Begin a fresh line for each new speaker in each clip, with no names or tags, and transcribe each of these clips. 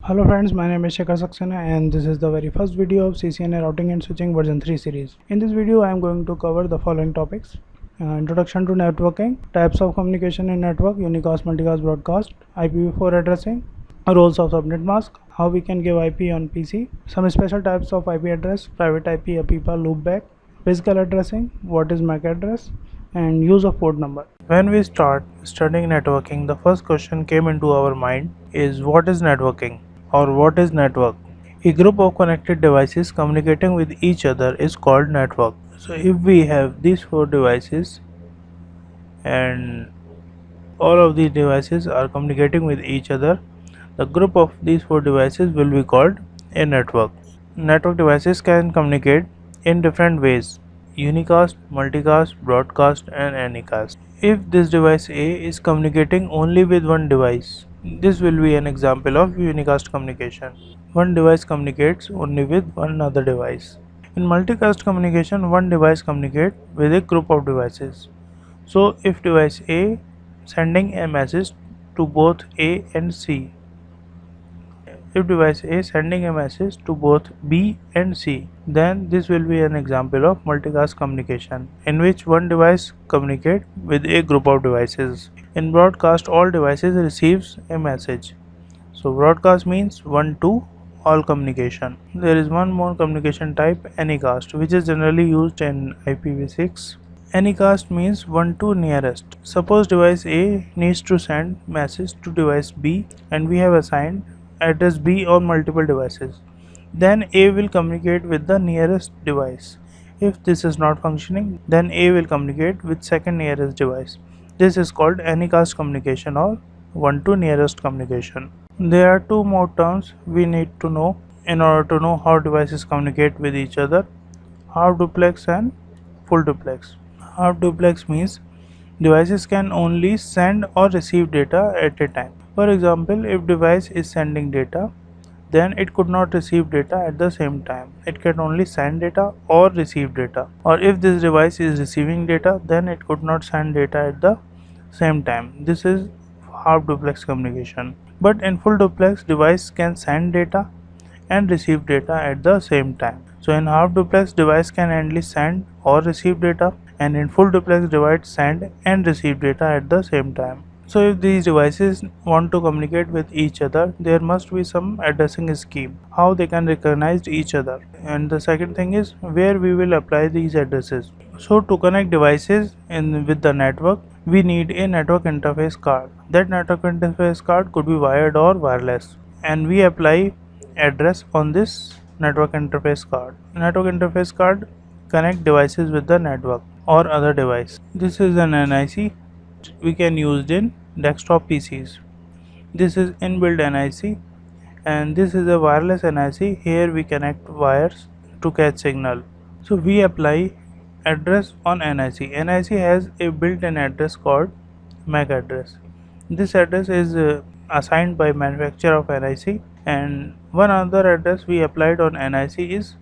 Hello friends, my name is Shekhar Saxena and this is the very first video of CCNA Routing and Switching version 3 series. In this video I am going to cover the following topics. Introduction to networking, types of communication in network, unicast, multicast, broadcast, IPv4 addressing, roles of subnet mask, how we can give IP on PC, some special types of IP address, private IP, APIPA, loopback, physical addressing, what is MAC address, and use of port number. When we start studying networking, the first question came into our mind is what is networking or what is network? A group of connected devices communicating with each other is called network. So if we have these four devices and all of these devices are communicating with each other, the group of these four devices will be called a network. Network devices can communicate in different ways: unicast, multicast, broadcast, and anycast. If this device A is communicating only with one device, this will be an example of unicast communication. One device communicates only with one other device. In multicast communication, one device communicates with a group of devices. So if device A sending a message to both A and C, if device A sending a message to both B and C, then this will be an example of multicast communication in which one device communicates with a group of devices. In broadcast, all devices receives a message. So broadcast means one to all communication. There is one more communication type, anycast, which is generally used in IPv6. Anycast means one to nearest. Suppose device A needs to send message to device B and we have assigned address B on multiple devices. Then A will communicate with the nearest device. If this is not functioning, then A will communicate with second nearest device. This is called anycast communication or one to nearest communication. There are two more terms we need to know in order to know how devices communicate with each other: half duplex and full duplex. Half duplex means devices can only send or receive data at a time. For example, if device is sending data, then it could not receive data at the same time. It can only send data or receive data. Or if this device is receiving data, then it could not send data at the same time. This is half duplex communication. But in full duplex, device can send data and receive data at the same time. So in half duplex, device can only send or receive data, and in full duplex, device send and receive data at the same time. So if these devices want to communicate with each other, there must be some addressing scheme, how they can recognize each other. And the second thing is where we will apply these addresses. So to connect devices with the network, we need a network interface card. That network interface card could be wired or wireless, and we apply address on this network interface card. Network interface card connect devices with the network or other device. This is an NIC we can use in desktop PCs. This is inbuilt NIC, and this is a wireless NIC. Here we connect wires to catch signal. So we apply address on NIC. NIC has a built-in address called MAC address. This address is assigned by manufacturer of NIC, and one other address we applied on NIC is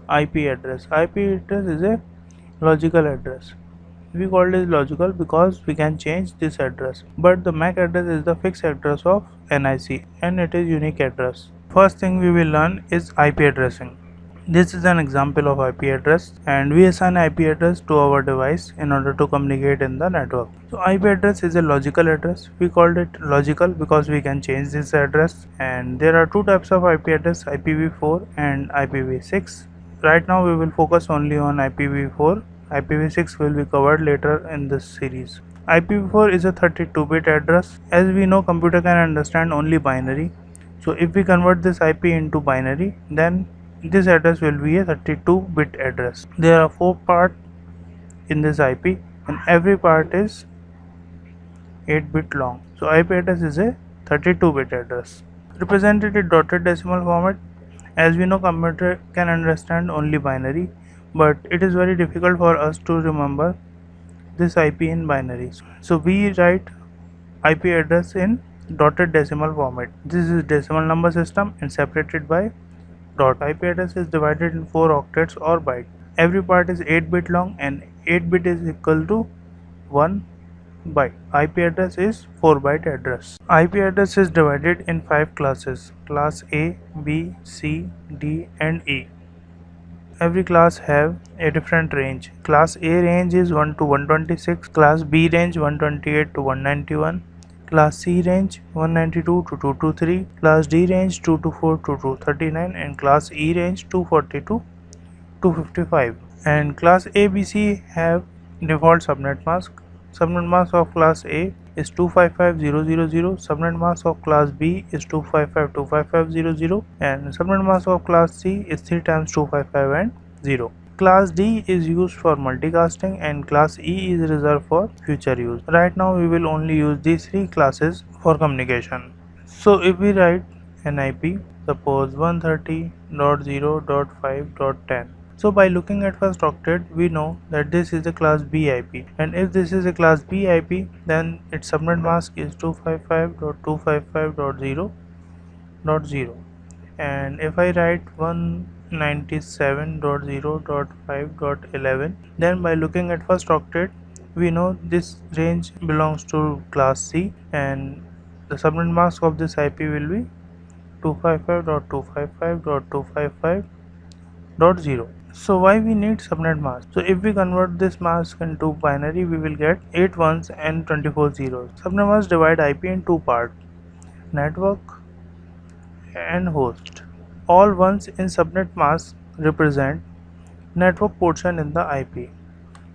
IP address. IP address is a logical address. We called it logical because we can change this address, but the MAC address is the fixed address of NIC and it is unique address. First thing we will learn is IP addressing. This is an example of IP address, and we assign IP address to our device in order to communicate in the network. So IP address is a logical address. We called it logical because we can change this address, and there are two types of IP address, IPv4 and IPv6. Right now we will focus only on IPv4. IPv6 will be covered later in this series. IPv4 is a 32-bit address. As we know, computer can understand only binary. So if we convert this IP into binary, then this address will be a 32-bit address. There are 4 parts in this IP, and every part is 8-bit long. So IP address is a 32-bit address. Represented in dotted decimal format. As we know, computer can understand only binary, but it is very difficult for us to remember this IP in binary. So we write IP address in dotted decimal format. This is decimal number system and separated by dot. IP address is divided in 4 octets or bytes. Every part is 8-bit long, and 8-bit is equal to 1 byte. IP address is 4-byte address. IP address is divided in 5 classes: class A, B, C, D and E. Every class have a different range. Class A range is 1 to 126, class B range 128 to 191, class C range 192 to 223, class D range 224 to 239 and class E range 240 to 255. And class ABC have default subnet mask. Subnet mask of class A is 255.0.0.0. Subnet mask of class B is 255.255.0.0 and subnet mask of class C is 3 times 255 and 0. Class D is used for multicasting and class E is reserved for future use. Right now we will only use these 3 classes for communication. So if we write an IP, suppose 130.0.5.10. So by looking at first octet, we know that this is a class B IP, and if this is a class B IP, then its subnet mask is 255.255.0.0. and if I write 197.0.5.11, then by looking at first octet, we know this range belongs to class C, and the subnet mask of this IP will be 255.255.255.0. So why we need subnet mask? So if we convert this mask into binary, we will get 8 ones and 24 zeros. Subnet mask divide IP in 2 parts: network and host. All ones in subnet mask represent network portion in the IP.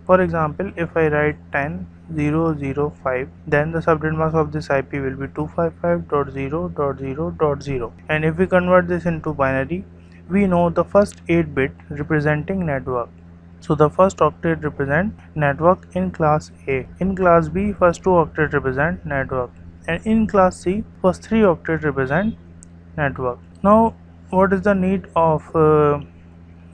For example, if I write 10.0.0.5, then the subnet mask of this IP will be 255.0.0.0. And if we convert this into binary, we know the first 8 bit representing network. So the first octet represent network in class A. In class B, first 2 octet represent network. And in class C, first 3 octet represent network. Now, what is the need of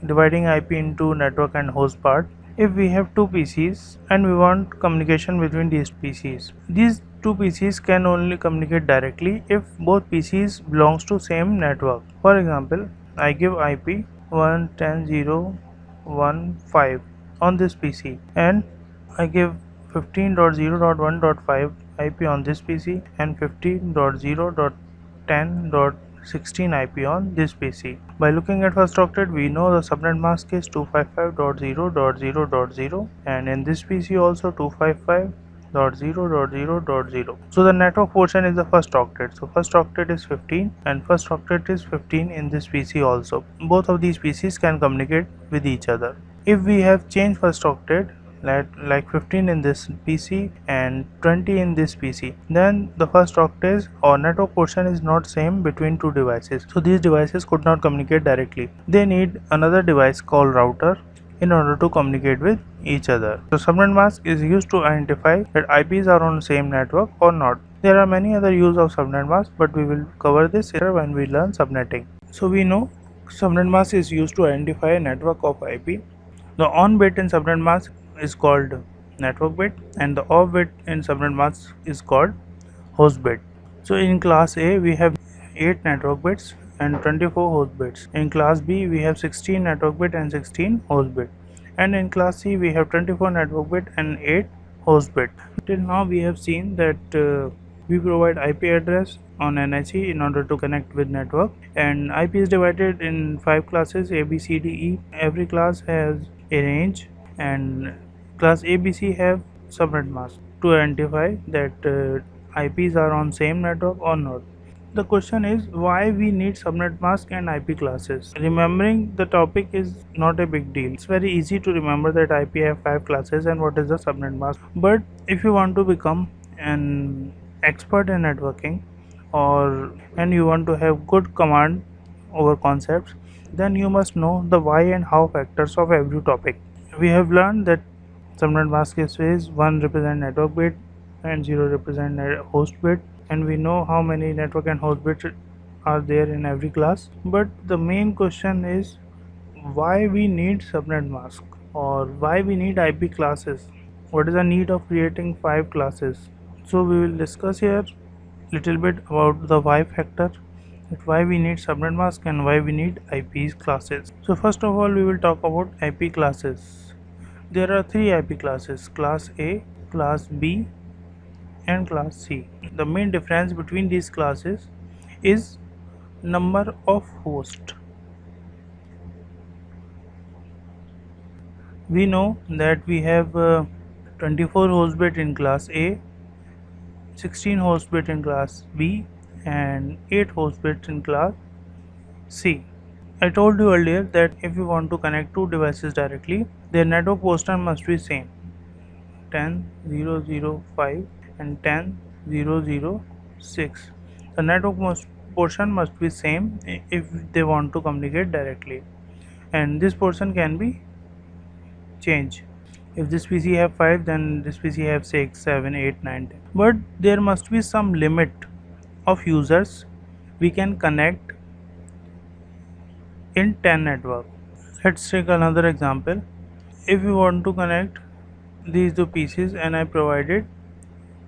dividing IP into network and host part? If we have 2 PCs and we want communication between these PCs, these 2 PCs can only communicate directly if both PCs belongs to same network. For example, I give IP 110.0.1.5 on this PC and I give 15.0.1.5 IP on this PC and 15.0.10.16 IP on this PC. By looking at first octet, we know the subnet mask is 255.0.0.0 and in this PC also 255.0.0.0. So the network portion is the first octet. So first octet is 15 and first octet is 15 in this PC also. Both of these PCs can communicate with each other. If we have changed first octet, like 15 in this PC and 20 in this PC, then the first octet or network portion is not same between 2 devices. So these devices could not communicate directly. They need another device called router in order to communicate with each other. So subnet mask is used to identify that IPs are on the same network or not. There are many other use of subnet mask, but we will cover this here when we learn subnetting. So we know subnet mask is used to identify a network of IP. The on bit in subnet mask is called network bit and the off bit in subnet mask is called host bit. So in class A we have 8 network bits and 24 host bits. In class B we have 16 network bit and 16 host bit, and in class C we have 24 network bit and 8 host bit. Till now we have seen that we provide IP address on NHE in order to connect with network, and IP is divided in 5 classes: A, B, C, D, E. Every class has a range, and class ABC have subnet mask to identify that IPs are on same network or not. The question is why we need subnet mask and IP classes. Remembering the topic is not a big deal. It's very easy to remember that IP have 5 classes and what is the subnet mask. But if you want to become an expert in networking and you want to have good command over concepts, then you must know the why and how factors of every topic. We have learned that subnet mask is 1 represent network bit and 0 represent host bit, and we know how many network and host bits are there in every class. But the main question is why we need subnet mask or why we need IP classes. What is the need of creating 5 classes? So we will discuss here little bit about the why factor, that why we need subnet mask and why we need IP classes. So first of all we will talk about IP classes. There are 3 IP classes: class A, class B and class C. The main difference between these classes is number of hosts. We know that we have 24 host bit in class A, 16 host bit in class B, and 8 host bits in class C. I told you earlier that if you want to connect two devices directly, their network portion must be same, 10.0.0.5 and 10.0.0.6. The network portion must be same if they want to communicate directly, and this portion can be changed. If this PC have 5, then this PC have 6, 7, 8, 9, 10. But there must be some limit of users we can connect in 10 network. Let's take another example. If we want to connect these two PCs and I provided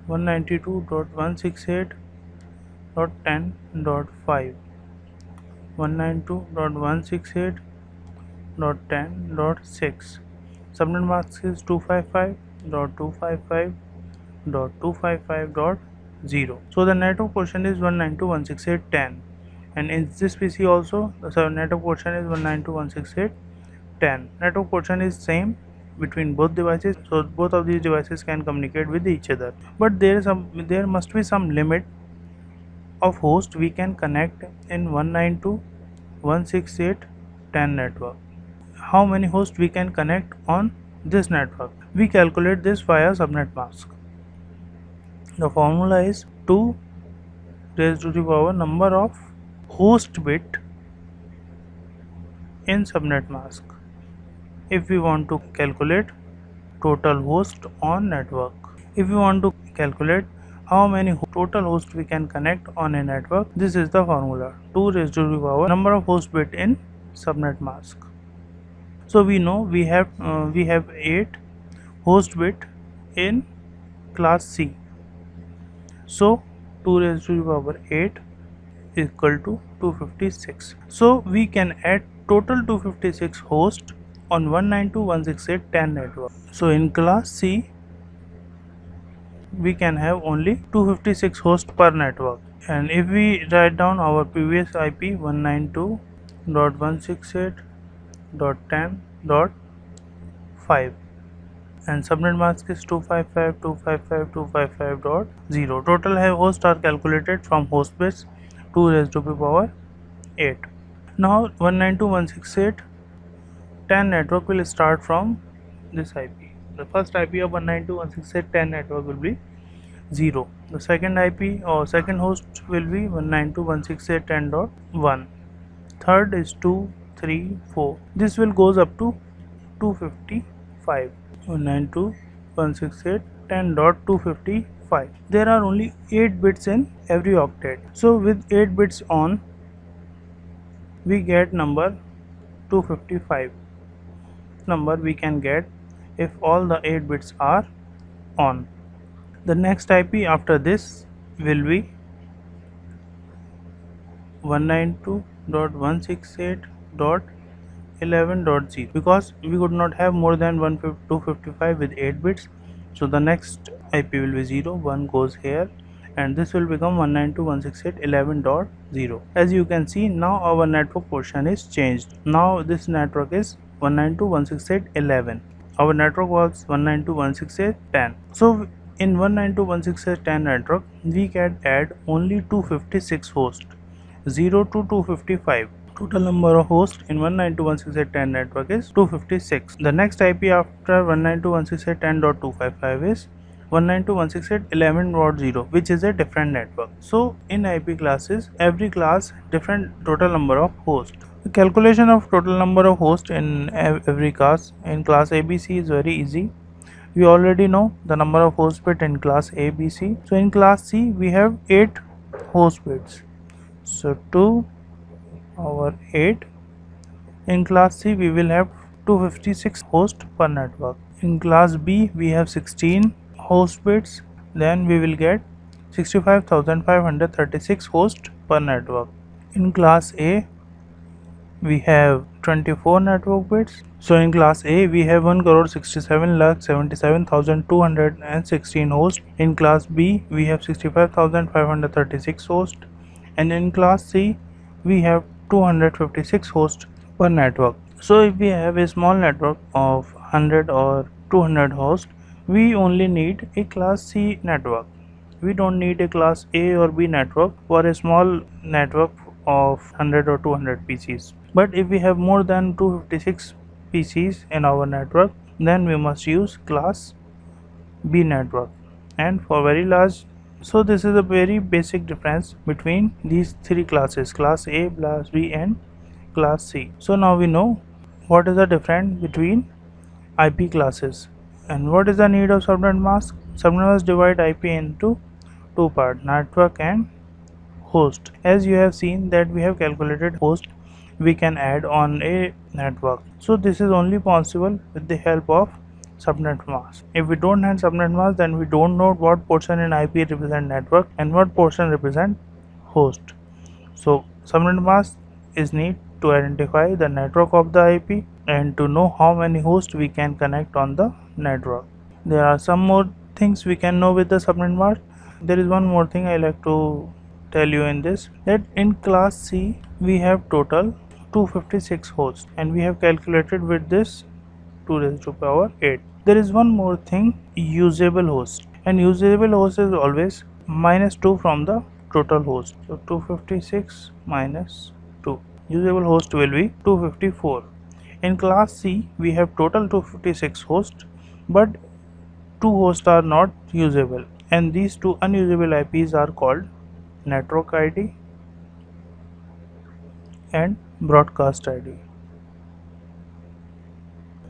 192.168.10.5, 192.168.10.6. Subnet mask is 255.255.255.0. So the network portion is 192.168.10, and in this PC also the network portion is 192.168.10. Network portion is same between both devices, so both of these devices can communicate with each other. But there must be some limit of host we can connect in 192.168.10 network. How many hosts we can connect on this network? We calculate this via subnet mask. The formula is 2 raised to the power number of host bit in subnet mask. If we want to calculate total host on network, if we want to calculate how many total hosts we can connect on a network, this is the formula, 2 raised to the power number of host bit in subnet mask. So we know we have 8 host bit in class C. So 2 raised to the power 8 is equal to 256. So we can add total 256 hosts on 192.168.10 network. So in class C we can have only 256 hosts per network. And if we write down our previous IP 192.168.10.5 and subnet mask is 255.255.255.0. Total hosts are calculated from host bits 2 raised to the power 8. Now 192.168.10 network will start from this IP. The first IP of 192.168.10 network will be 0. The second IP or second host will be 192.168.10.1. Third is 2, 3, 4. This will goes up to 255. 192.168.10.255. There are only 8 bits in every octet. So with 8 bits on, we get number 255. Number we can get if all the 8 bits are on. The next IP after this will be 192.168.11.0 because we could not have more than 255 with 8 bits. So the next IP will be 0, 1 goes here, and this will become 192.168.11.0. As you can see, now our network portion is changed. Now this network is 192.168.11. Our network was 192.168.10. So in 192.168.10 network, we can add only 256 hosts, 0 to 255. Total number of hosts in 192.168.10 network is 256. The next IP after 192.168.10.255 is 192.168.11.0, which is a different network. So in IP classes, every class different total number of hosts. The calculation of total number of hosts in every class in class ABC is very easy. We already know the number of host bit in class ABC. So in class C we have 8 host bits. So 2 over 8. In class C we will have 256 hosts per network. In class B we have 16 host bits. Then we will get 65,536 hosts per network. In class A we have 24 network bits. So in class A we have 1,67,77,216 hosts. In class B we have 65,536 hosts, and in class C we have 256 hosts per network. So if we have a small network of 100 or 200 hosts, we only need a class C network. We don't need a class A or B network for a small network of 100 or 200 PCs. But if we have more than 256 PCs in our network, then we must use class B network. And for very large, so this is a very basic difference between these three classes, class A, class B and class C. So now we know what is the difference between IP classes. And what is the need of subnet mask? Subnet mask divide IP into two parts, network and host. As you have seen that we have calculated host we can add on a network. So this is only possible with the help of subnet mask. If we don't have subnet mask, then we don't know what portion in IP represent network and what portion represent host. So subnet mask is need to identify the network of the IP and to know how many hosts we can connect on the network. There are some more things we can know with the subnet mask. There is one more thing I like to tell you in this, that in class C we have total 256 hosts and we have calculated with this 2 raised to power 8. There is one more thing, usable host, and usable host is always minus 2 from the total host. So 256 minus 2, usable host will be 254. In class C we have total 256 hosts, but 2 hosts are not usable, and these 2 unusable IPs are called network ID and broadcast ID.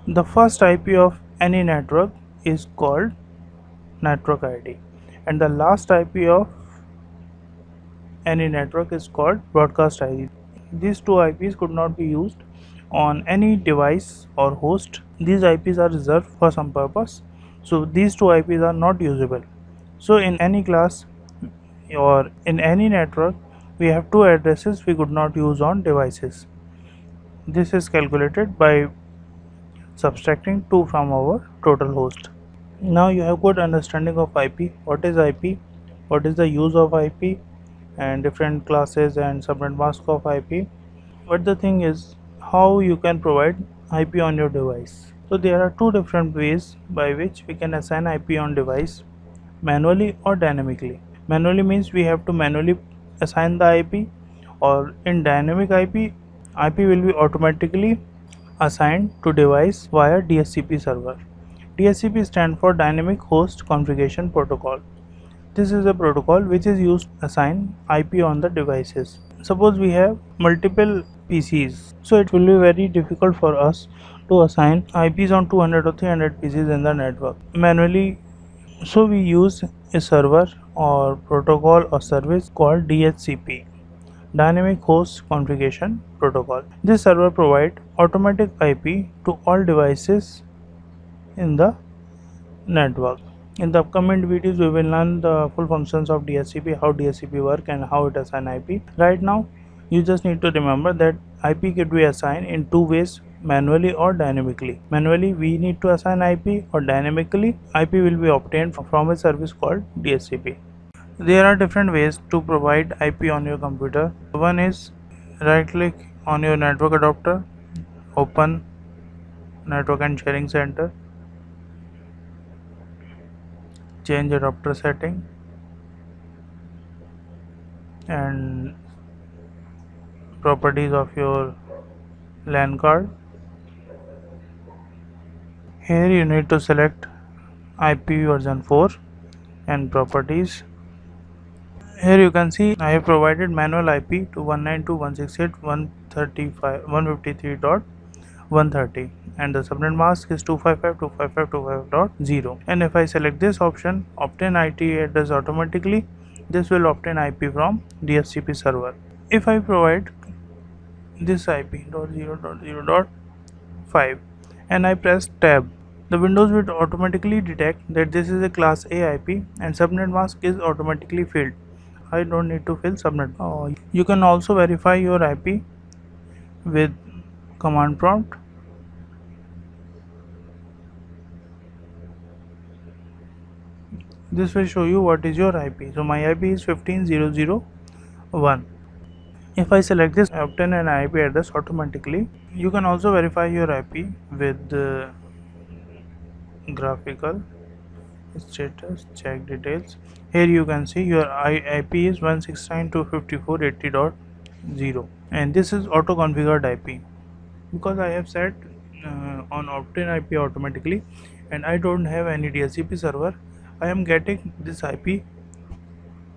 The first IP of any network is called network ID, and the last IP of any network is called broadcast ID. These two IPs could not be used on any device or host. These IPs are reserved for some purpose, so these two IPs are not usable. So in any class or in any network we have two addresses we could not use on devices. This is calculated by subtracting 2 from our total host. Now you have good understanding of IP, what is IP, what is the use of IP, and different classes and subnet mask of IP. But the thing is how you can provide IP on your device. So there are two different ways by which we can assign IP on device, manually or dynamically. Manually means we have to manually assign the IP, or in dynamic IP will be automatically assigned to device via DHCP server. DHCP stands for Dynamic Host Configuration Protocol. This is a protocol which is used to assign IP on the devices. Suppose we have multiple PCs, so it will be very difficult for us to assign IPs on 200 or 300 PCs in the network manually. So we use a server or protocol or service called DHCP, Dynamic Host Configuration Protocol. This server provides automatic IP to all devices in the network. In the upcoming videos we will learn the full functions of DHCP, how DHCP work and how it assign IP. Right now you just need to remember that IP can be assigned in two ways, manually or dynamically. Manually we need to assign IP, or dynamically IP will be obtained from a service called DHCP. There are different ways to provide IP on your computer. One is right click on your network adapter, open network and sharing center, change adapter setting and properties of your LAN card. Here you need to select IP version 4 and properties. Here you can see I have provided manual IP to 192.168.153.130 and the subnet mask is 255.255.255.0, and if I select this option, obtain IP address automatically, this will obtain IP from DHCP server. If I provide this IP .0.0.5 and I press tab, the Windows will automatically detect that this is a class A IP and subnet mask is automatically filled. I don't need to fill subnet. You can also verify your IP with command prompt. This will show you what is your IP. So my IP is 15.0.0.1. If I select this, I obtain an IP address automatically. You can also verify your IP with graphical status check details. Here you can see your IP is 169.254.80.0, and this is auto configured IP because I have set on obtain IP automatically, and I don't have any DHCP server. I am getting this IP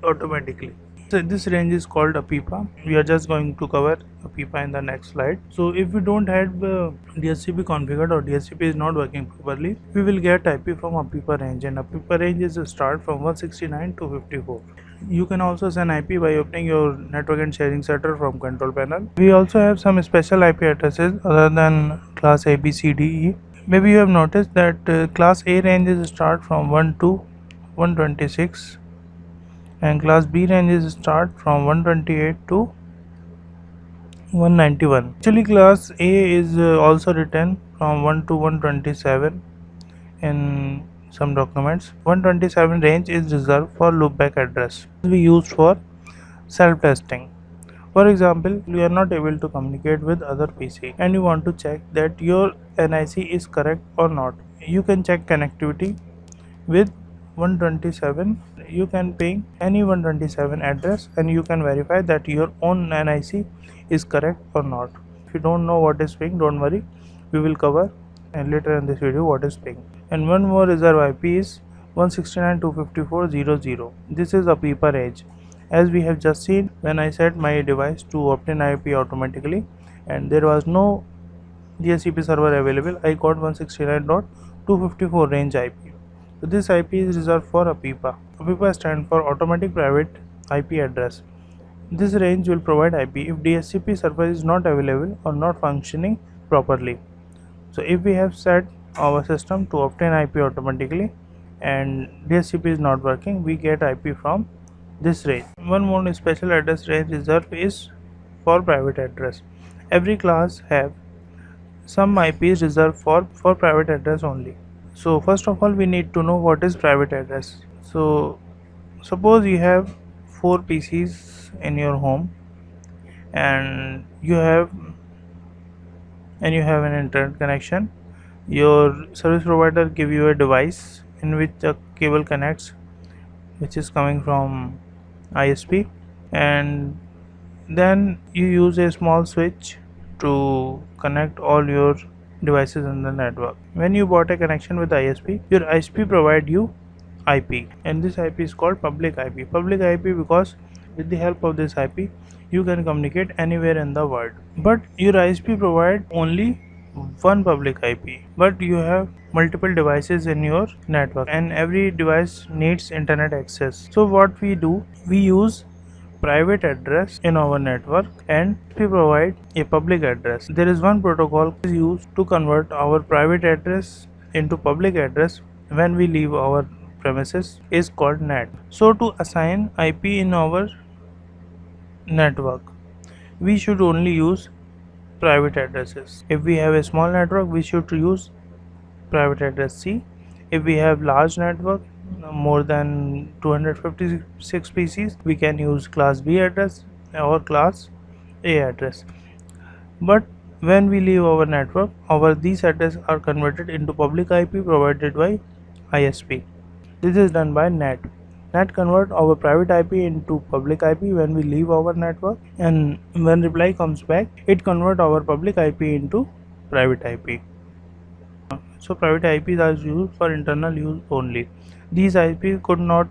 automatically. So this range is called APIPA. We are just going to cover APIPA in the next slide. So if we don't have DHCP configured or DHCP is not working properly, we will get IP from APIPA range, and APIPA range is a start from 169 to 54. You can also send IP by opening your network and sharing setter from control panel. We also have some special IP addresses other than class A, B, C, D, E. Maybe you have noticed that class A ranges start from 1 to 126, and class B ranges start from 128 to 191. Actually, class A is also written from 1 to 127 in some documents. 127 range is reserved for loopback address. We use for self-testing. For example, you are not able to communicate with other PC and you want to check that your NIC is correct or not. You can check connectivity with 127. You can ping any 127 address and you can verify that your own NIC is correct or not. If you don't know what is ping, don't worry, we will cover later in this video what is ping. And one more reserve IP is 169.254.0.0. This is APIPA range. As we have just seen, when I set my device to obtain IP automatically and there was no DHCP server available, I got 169.254 range IP. So this IP is reserved for APIPA. APIPA stands for Automatic Private IP Address. This range will provide IP if DHCP server is not available or not functioning properly. So if we have set our system to obtain IP automatically and DHCP is not working, we get IP from this range. One more special address range reserved is for private address. Every class have some IPs reserved for private address only. So first of all, we need to know what is private address. So suppose you have 4 PCs in your home and you have an internet connection. Your service provider give you a device in which the cable connects, which is coming from ISP, and then you use a small switch to connect all your devices in the network. When you bought a connection with ISP, your ISP provide you IP, and this IP is called public IP. Public IP because with the help of this IP you can communicate anywhere in the world. But your ISP provide only one public IP, but you have multiple devices in your network and every device needs internet access. So what we do, we use private address in our network and we provide a public address. There is one protocol used to convert our private address into public address when we leave our premises is called NAT. So to assign IP in our network, we should only use private addresses. If we have a small network, we should use private address C. If we have large network, more than 256 PCs, we can use class B address or class A address. But when we leave our network, these addresses are converted into public IP provided by ISP. This is done by NAT. NAT convert our private IP into public IP when we leave our network, and when reply comes back, it convert our public IP into private IP. So private IPs are used for internal use only. These IP could not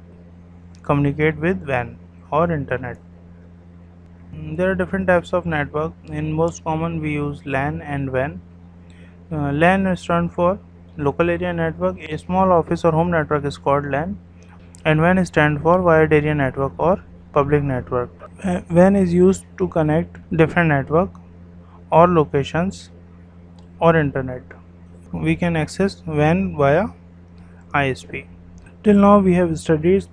communicate with WAN or internet. There are different types of network. In most common we use LAN and WAN. LAN stands for local area network. A small office or home network is called LAN, and WAN stands for wide area network or public network. WAN is used to connect different network or locations or internet. We can access WAN via ISP. Till now we have studied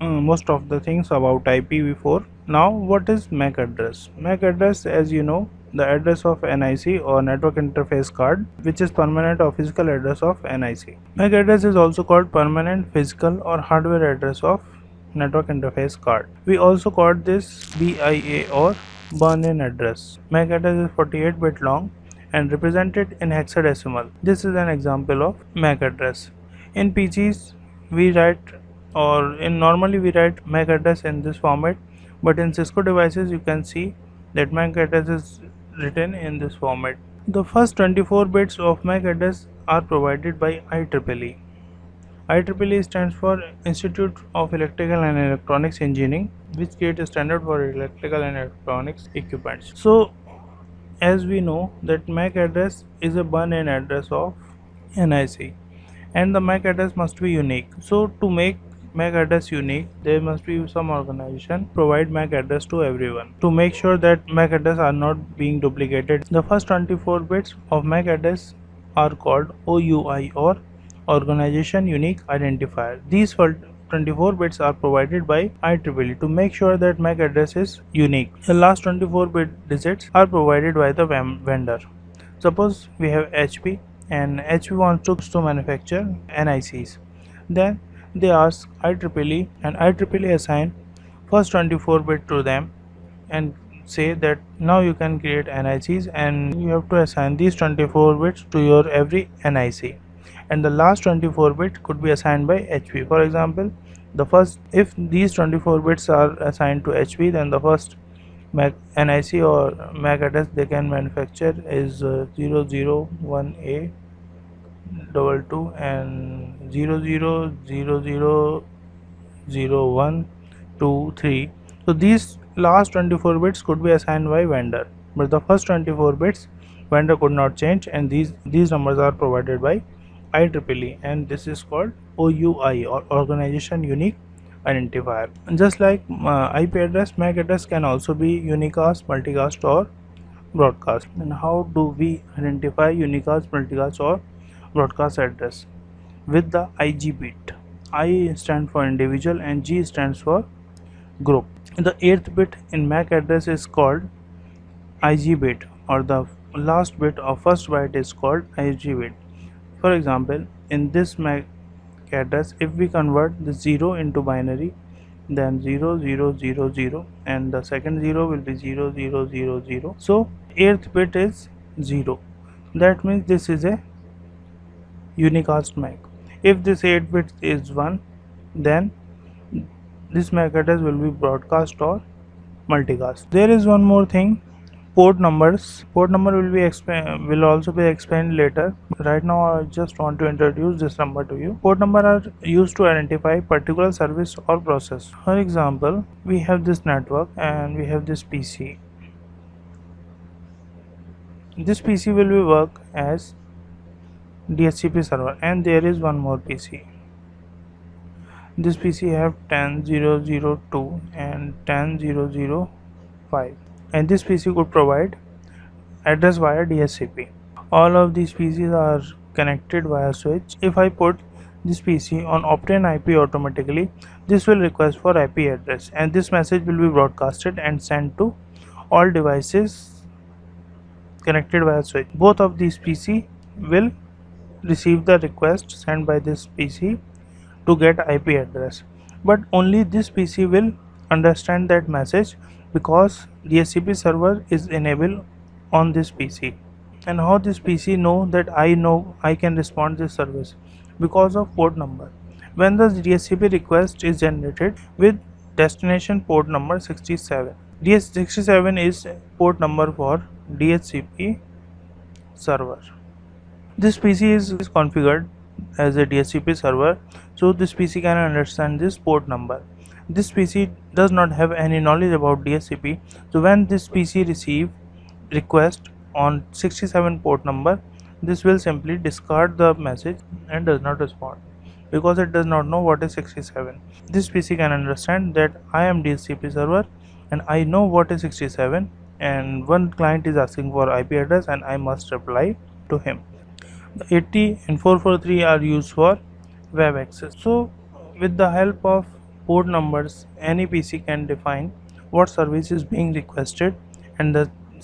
most of the things about IPv4. Now what is MAC address? MAC address, as you know, the address of NIC or network interface card, which is permanent or physical address of NIC. MAC address is also called permanent, physical or hardware address of network interface card. We also call this BIA or burn-in address. MAC address is 48-bit long and represented in hexadecimal. This is an example of MAC address. In PCs we write, or in normally we write MAC address in this format, but in Cisco devices you can see that MAC address is written in this format. The first 24 bits of MAC address are provided by IEEE. IEEE stands for Institute of Electrical and Electronics Engineering, which creates a standard for electrical and electronics equipments. So as we know that MAC address is a burn-in address of NIC, and the MAC address must be unique. So to make MAC address unique, there must be some organization provide MAC address to everyone to make sure that MAC address are not being duplicated. The first 24 bits of MAC address are called OUI or Organization Unique Identifier. These 24 bits are provided by IEEE to make sure that MAC address is unique. The last 24 bit digits are provided by the vendor. Suppose we have HP and HP wants to manufacture NICs. Then they ask IEEE and IEEE assign first 24 bit to them and say that now you can create NICs and you have to assign these 24 bits to your every NIC, and the last 24 bit could be assigned by HP. For example, the first, if these 24 bits are assigned to HP, then the first NIC or MAC address they can manufacture is 001A 22 and 00000123. So these last 24 bits could be assigned by vendor, but the first 24 bits vendor could not change, and these numbers are provided by IEEE, and this is called OUI or Organization Unique Identifier. And just like IP address, MAC address can also be unicast, multicast or broadcast. And how do we identify unicast, multicast or broadcast address? With the IG bit. I stands for individual and G stands for group. The 8th bit in MAC address is called IG bit, or the last bit of first byte is called IG bit. For example, in this MAC address, if we convert the 0 into binary, then 0000 and the second 0 will be 0000. So 8th bit is 0. That means this is a unicast MAC. If this 8 bit is 1, then this MAC address will be broadcast or multicast. There is one more thing, port numbers. Port number will also be explained later. Right now I just want to introduce this number to you. Port number are used to identify particular service or process. For example, we have this network and we have this PC. This PC will be work as DHCP server, and there is one more PC. This PC have 10002 and 10005, and this PC could provide address via DHCP. All of these PCs are connected via switch. If I put this PC on obtain IP automatically, this will request for IP address, and this message will be broadcasted and sent to all devices connected via switch. Both of these PC will receive the request sent by this PC to get IP address, but only this PC will understand that message because DHCP server is enabled on this PC. And how this PC know that I can respond this service? Because of port number. When the DHCP request is generated with destination port number 67, DS67 is port number for DHCP server. This PC is configured as a DHCP server, so this PC can understand this port number. This PC does not have any knowledge about DHCP, so when this PC receive request on 67 port number, this will simply discard the message and does not respond because it does not know what is 67. This PC can understand that I am DHCP server and I know what is 67, and one client is asking for IP address and I must reply to him. The 80 and 443 are used for web access. So with the help of port numbers, any PC can define what service is being requested, and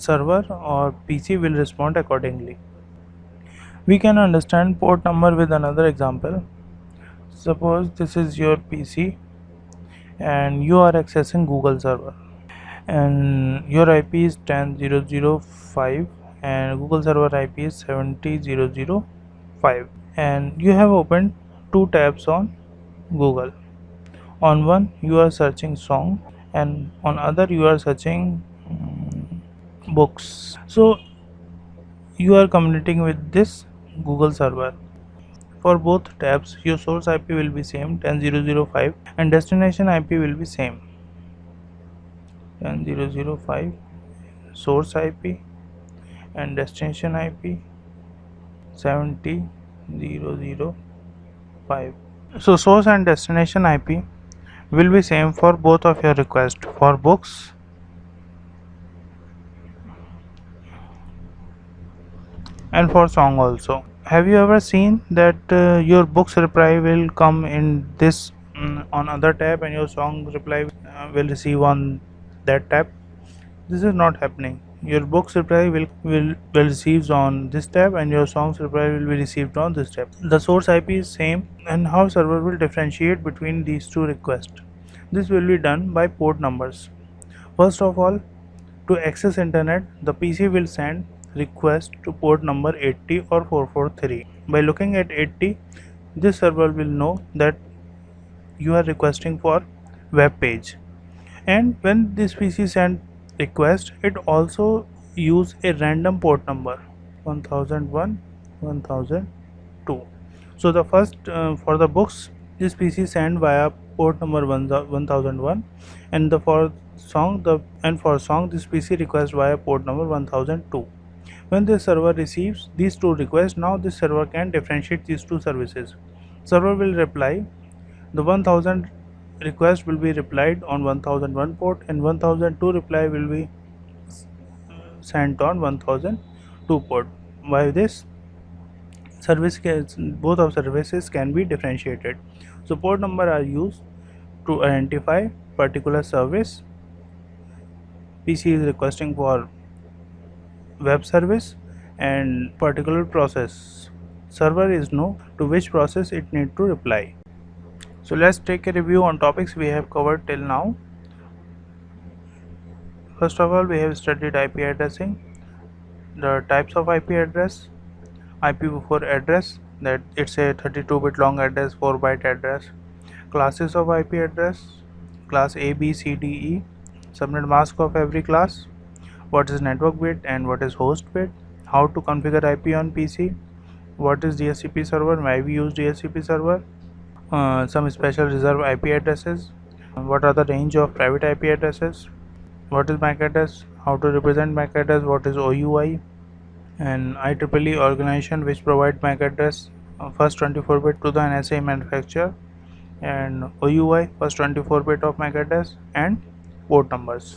server or PC will respond accordingly. We can understand port number with another example. Suppose this is your PC and you are accessing Google server, and your IP is 10.0.0.5 and Google server IP is 70.0.0.5, and you have opened two tabs on Google. On one you are searching song and on other you are searching books. So you are communicating with this Google server. For both tabs your source IP will be same 10.0.0.5 and destination IP will be same 10.0.0.5 source IP and destination IP 70.0.0.5. So source and destination IP will be same for both of your requests, for books and for song also. Have you ever seen that your books reply will come in this on other tab and your song reply will receive on that tab? This is not happening. Your books reply will receive on this tab and your songs reply will be received on this tab. The source IP is same, and how server will differentiate between these two requests? This will be done by port numbers. First of all, to access internet, the PC will send request to port number 80 or 443. By looking at 80, this server will know that you are requesting for web page, and when this PC send request, it also use a random port number 1001 1002. So the first for the books, this PC send via port number 1001, and for song this PC request via port number 1002. When the server receives these two requests, now this server can differentiate these two services. Server will reply the 1000 request will be replied on 1001 port and 1002 reply will be sent on 1002 port. By this, both of services can be differentiated. So port number are used to identify particular service. PC is requesting for web service and particular process. Server is know to which process it need to reply. So let's take a review on topics we have covered till now. First of all, we have studied IP addressing, the types of IP address, IPv4 address, that it's a 32-bit long address, 4-byte address, classes of IP address, class A, B, C, D, E, subnet mask of every class, what is network bit and what is host bit, how to configure IP on PC, what is DHCP server, why we use DHCP server, some special reserved IP addresses, what are the range of private IP addresses, what is MAC address, how to represent MAC address, what is OUI, and IEEE organization which provide MAC address first 24-bit to the NSA manufacturer, and OUI first 24-bit of MAC address, and port numbers.